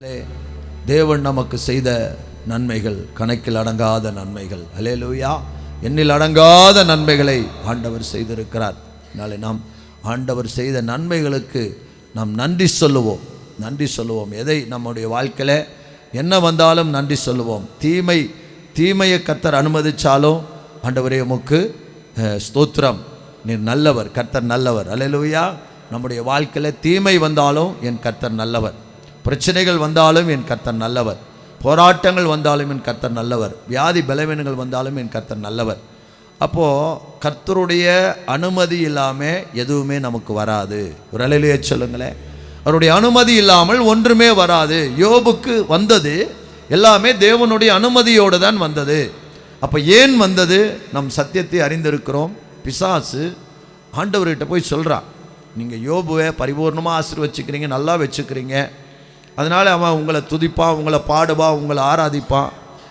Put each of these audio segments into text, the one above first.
தேவன் நமக்கு செய்த நன்மைகள் கணக்கில் அடங்காத நன்மைகள். அல்லேலூயா. எண்ணில் அடங்காத நன்மைகளை ஆண்டவர் செய்திருக்கிறார். அதனாலே நாம் ஆண்டவர் செய்த நன்மைகளுக்கு நாம் நன்றி சொல்லுவோம். எதை நம்முடைய வாழ்க்கையில் என்ன வந்தாலும் நன்றி சொல்லுவோம். தீமையை கர்த்தர் அனுமதிச்சாலும் ஆண்டவரே உமக்கு ஸ்தோத்திரம், நீர் நல்லவர், கர்த்தர் நல்லவர். அல்லேலூயா. நம்முடைய வாழ்க்கையில் தீமை வந்தாலும் என் கர்த்தர் நல்லவர், பிரச்சனைகள் வந்தாலும் என் கர்த்தர் நல்லவர், போராட்டங்கள் வந்தாலும் என் கர்த்தர் நல்லவர், வியாதி பலவீனங்கள் வந்தாலும் என் கர்த்தர் நல்லவர். அப்போது கர்த்தருடைய அனுமதி இல்லாமல் எதுவுமே நமக்கு வராது. ஒரு அலையிலேயே சொல்லுங்களேன், அவருடைய அனுமதி இல்லாமல் ஒன்றுமே வராது. யோபுக்கு வந்தது எல்லாமே தேவனுடைய அனுமதியோடு தான் வந்தது. அப்போ ஏன் வந்தது? நம் சத்தியத்தை அறிந்திருக்கிறோம். பிசாசு ஆண்டவர்கிட்ட போய் சொல்கிறான், நீங்கள் யோபுவை பரிபூர்ணமாக ஆசீர்வச்சிக்கிறீங்க, நல்லா வச்சுக்கிறீங்க, அதனால் அவன் உங்களை துதிப்பான், உங்களை பாடுவான், உங்களை ஆராதிப்பான்.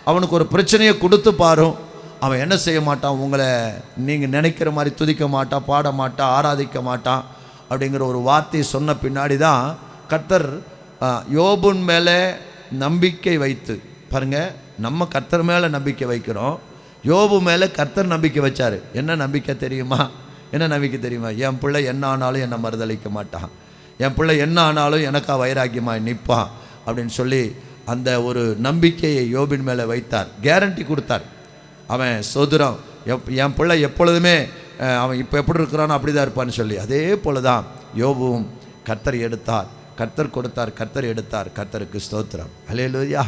அவனுக்கு ஒரு பிரச்சனையை கொடுத்து பாரும், அவன் என்ன செய்ய மாட்டான், உங்களை நீங்கள் நினைக்கிற மாதிரி துதிக்க மாட்டான், பாட மாட்டான், ஆராதிக்க மாட்டான். அப்படிங்கிற ஒரு வார்த்தையை சொன்ன பின்னாடி தான் கர்த்தர் யோபுன் மேலே நம்பிக்கை வைத்து, பாருங்கள், நம்ம கர்த்தர் மேலே நம்பிக்கை வைக்கிறோம், யோபு மேலே கர்த்தர் நம்பிக்கை வச்சார். என்ன நம்பிக்கை தெரியுமா? என் பிள்ளை என்ன ஆனாலும் என்னை மறுதளிக்க மாட்டான், என் பிள்ளை என்ன ஆனாலும் எனக்கா வைராக்கியமாக நிற்பான் அப்படின்னு சொல்லி அந்த ஒரு நம்பிக்கையை யோபின் மேலே வைத்தார். கேரண்டி கொடுத்தார். அவன் சோதரம், என் பிள்ளை எப்பொழுதுமே அவன் இப்போ எப்படி இருக்கிறானோ அப்படி தான் இருப்பான்னு சொல்லி, அதே போல தான் யோபுவும் கர்த்தர் எடுத்தார், கர்த்தர் கொடுத்தார், கர்த்தர் எடுத்தார். கர்த்தருக்கு ஸ்தோத்திரம். அல்லேலூயா.